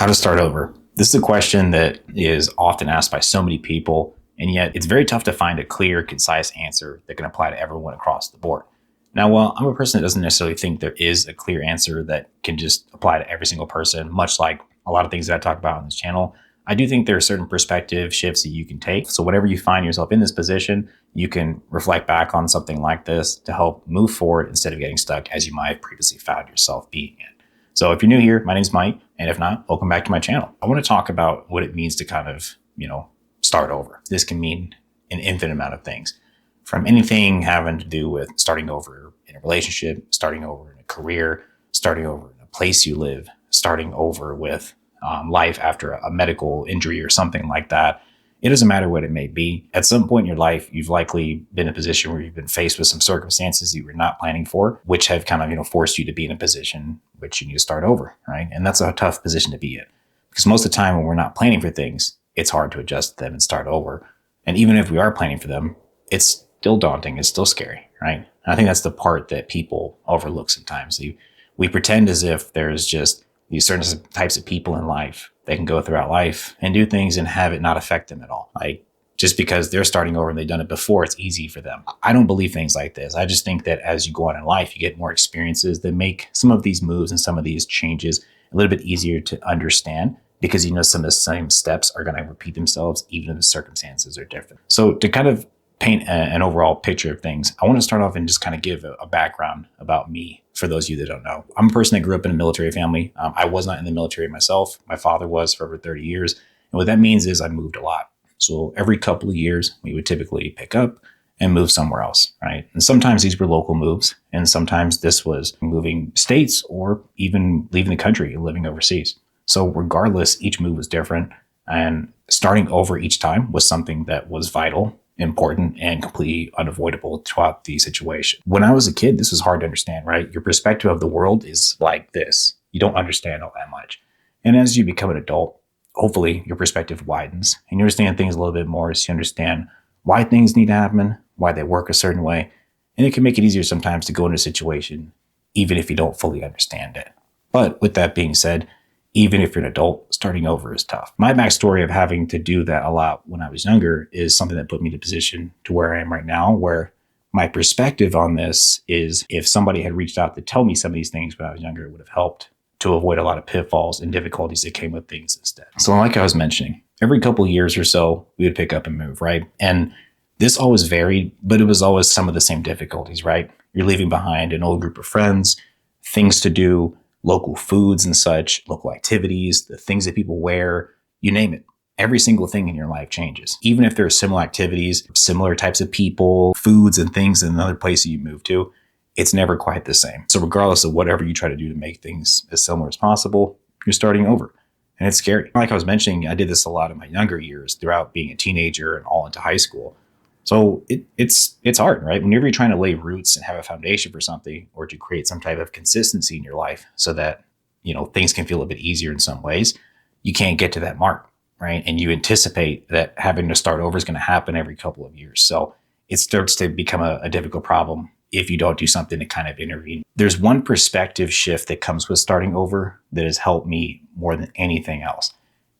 How to start over. This is a question that is often asked by so many people, and yet it's very tough to find a clear, concise answer that can apply to everyone across the board. Now, while I'm a person that doesn't necessarily think there is a clear answer that can just apply to every single person, much like a lot of things that I talk about on this channel, I do think there are certain perspective shifts that you can take. So whenever you find yourself in this position, you can reflect back on something like this to help move forward instead of getting stuck as you might have previously found yourself being in. So if you're new here, my name's Mike. And if not, welcome back to my channel. I want to talk about what it means to kind of, start over. This can mean an infinite amount of things, from anything having to do with starting over in a relationship, starting over in a career, starting over in a place you live, starting over with life after a medical injury or something like that. It doesn't matter what it may be. At some point in your life, you've likely been in a position where you've been faced with some circumstances you were not planning for, which have kind of, forced you to be in a position which you need to start over, right? And that's a tough position to be in, because most of the time when we're not planning for things, it's hard to adjust to them and start over. And even if we are planning for them, it's still daunting. It's still scary, right? And I think that's the part that people overlook sometimes. We pretend as if there's just these certain types of people in life that can go throughout life and do things and have it not affect them at all. Like, just because they're starting over and they've done it before, it's easy for them. I don't believe things like this. I just think that as you go on in life, you get more experiences that make some of these moves and some of these changes a little bit easier to understand, because some of the same steps are going to repeat themselves even if the circumstances are different. So to kind of paint an overall picture of things, I want to start off and just kind of give a background about me for those of you that don't know. I'm a person that grew up in a military family. I was not in the military myself. My father was for over 30 years. And what that means is I moved a lot. So every couple of years, we would typically pick up and move somewhere else, right? And sometimes these were local moves, and sometimes this was moving states or even leaving the country and living overseas. So regardless, each move was different, and starting over each time was something that was vital, important, and completely unavoidable throughout the situation. When I was a kid, this was hard to understand, right? Your perspective of the world is like this. You don't understand all that much. And as you become an adult, hopefully your perspective widens and you understand things a little bit more, so you understand why things need to happen, why they work a certain way. And it can make it easier sometimes to go into a situation, even if you don't fully understand it. But with that being said, even if you're an adult, starting over is tough. My backstory of having to do that a lot when I was younger is something that put me in a position to where I am right now, where my perspective on this is, if somebody had reached out to tell me some of these things when I was younger, it would have helped to avoid a lot of pitfalls and difficulties that came with things instead. So like I was mentioning, every couple of years or so, we would pick up and move, right? And this always varied, but it was always some of the same difficulties, right? You're leaving behind an old group of friends, things to do, local foods and such, local activities, the things that people wear, you name it. Every single thing in your life changes. Even if there are similar activities, similar types of people, foods and things in another place that you move to, it's never quite the same. So regardless of whatever you try to do to make things as similar as possible, you're starting over. And it's scary. Like I was mentioning, I did this a lot in my younger years throughout being a teenager and all into high school. So it's hard, right? Whenever you're trying to lay roots and have a foundation for something, or to create some type of consistency in your life so that, things can feel a bit easier in some ways, you can't get to that mark, right? And you anticipate that having to start over is going to happen every couple of years. So it starts to become a difficult problem if you don't do something to kind of intervene. There's one perspective shift that comes with starting over that has helped me more than anything else.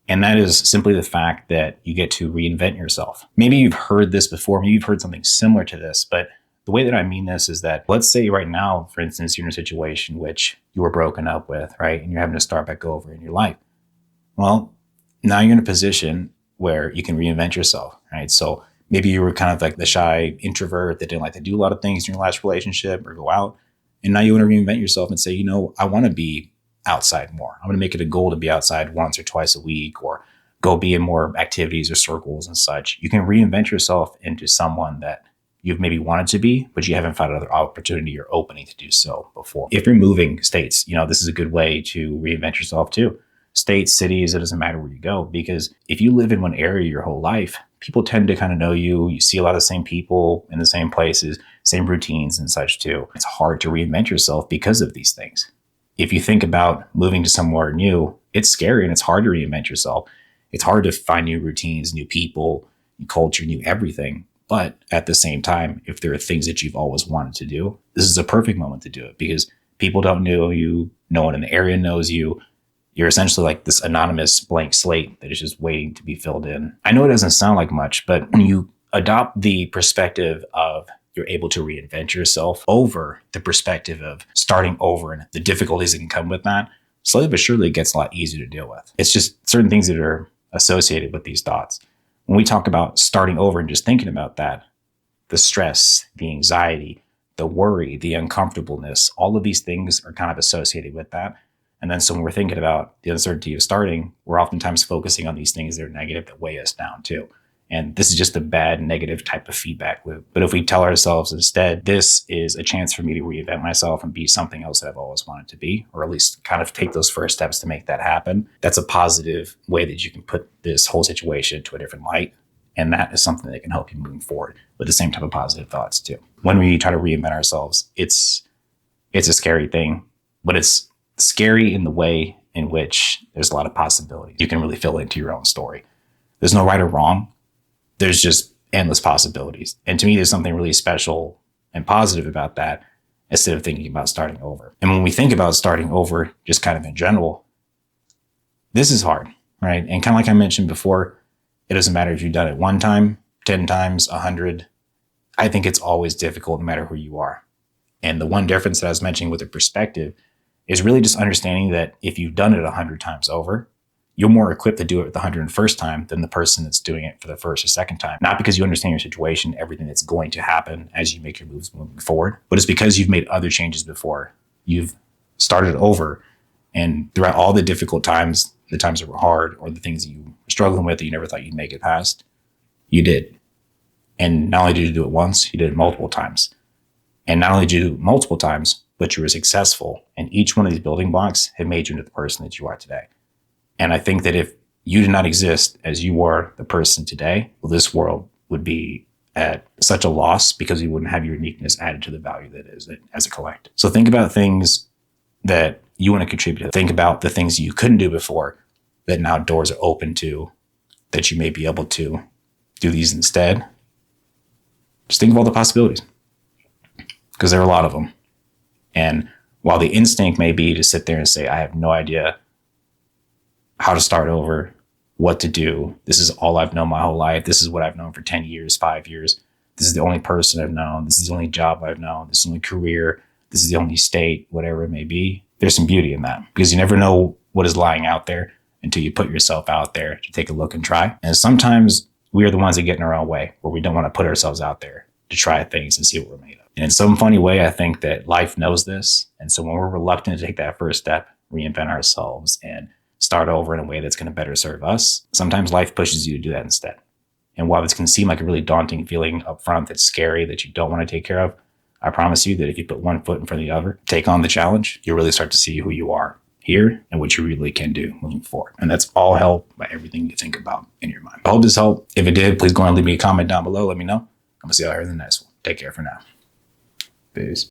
And that is simply the fact that you get to reinvent yourself. Maybe you've heard this before, maybe you've heard something similar to this, but the way that I mean this is that, let's say right now, for instance, you're in a situation which you were broken up with, right? And you're having to start back over in your life. Well, now you're in a position where you can reinvent yourself, right? So maybe you were kind of like the shy introvert that didn't like to do a lot of things in your last relationship or go out. And now you want to reinvent yourself and say, I want to be outside more. I'm going to make it a goal to be outside once or twice a week, or go be in more activities or circles and such. You can reinvent yourself into someone that you've maybe wanted to be, but you haven't found another opportunity or opening to do so before. If you're moving states, this is a good way to reinvent yourself too. States, cities, it doesn't matter where you go, because if you live in one area your whole life, people tend to kind of know you. You see a lot of the same people in the same places, same routines and such too. It's hard to reinvent yourself because of these things. If you think about moving to somewhere new, it's scary and it's hard to reinvent yourself. It's hard to find new routines, new people, new culture, new everything. But at the same time, if there are things that you've always wanted to do, this is a perfect moment to do it, because people don't know you. No one in the area knows you. You're essentially like this anonymous blank slate that is just waiting to be filled in. I know it doesn't sound like much, but when you adopt the perspective of you're able to reinvent yourself over the perspective of starting over and the difficulties that can come with that, slowly but surely it gets a lot easier to deal with. It's just certain things that are associated with these thoughts. When we talk about starting over and just thinking about that, the stress, the anxiety, the worry, the uncomfortableness, all of these things are kind of associated with that. And then so when we're thinking about the uncertainty of starting, we're oftentimes focusing on these things that are negative that weigh us down too. And this is just a bad negative type of feedback loop. But if we tell ourselves instead, this is a chance for me to reinvent myself and be something else that I've always wanted to be, or at least kind of take those first steps to make that happen, that's a positive way that you can put this whole situation to a different light. And that is something that can help you moving forward with the same type of positive thoughts too. When we try to reinvent ourselves, it's a scary thing, but it's scary in the way in which there's a lot of possibilities. You can really fill into your own story. There's no right or wrong. There's just endless possibilities. And to me, there's something really special and positive about that instead of thinking about starting over. And when we think about starting over, just kind of in general, this is hard, right? And kind of like I mentioned before, it doesn't matter if you've done it 1 time, 10 times, 100. I think it's always difficult no matter who you are. And the one difference that I was mentioning with the perspective is really just understanding that if you've done it 100 times over, you're more equipped to do it the 101st time than the person that's doing it for the first or second time. Not because you understand your situation, everything that's going to happen as you make your moves moving forward, but it's because you've made other changes before. You've started over, and throughout all the difficult times, the times that were hard, or the things that you were struggling with that you never thought you'd make it past, you did. And not only did you do it once, you did it multiple times. And not only did you do it multiple times, but you were successful. And each one of these building blocks have made you into the person that you are today. And I think that if you did not exist as you were the person today, well, this world would be at such a loss because you wouldn't have your uniqueness added to the value that is it as a collective. So think about things that you want to contribute to. Think about the things you couldn't do before that now doors are open to, that you may be able to do these instead. Just think of all the possibilities, because there are a lot of them. And while the instinct may be to sit there and say, I have no idea how to start over, what to do. This is all I've known my whole life. This is what I've known for 10 years, 5 years. This is the only person I've known. This is the only job I've known. This is the only career. This is the only state, whatever it may be. There's some beauty in that, because you never know what is lying out there until you put yourself out there to take a look and try. And sometimes we are the ones that get in our own way, where we don't want to put ourselves out there to try things and see what we're made of. And in some funny way, I think that life knows this. And so when we're reluctant to take that first step, reinvent ourselves and start over in a way that's going to better serve us, sometimes life pushes you to do that instead. And while this can seem like a really daunting feeling up front that's scary, that you don't want to take care of, I promise you that if you put one foot in front of the other, take on the challenge, you'll really start to see who you are here and what you really can do moving forward. And that's all helped by everything you think about in your mind. I hope this helped. If it did, please go and leave me a comment down below. Let me know. I'm going to see you all here in the next one. Take care for now. Peace.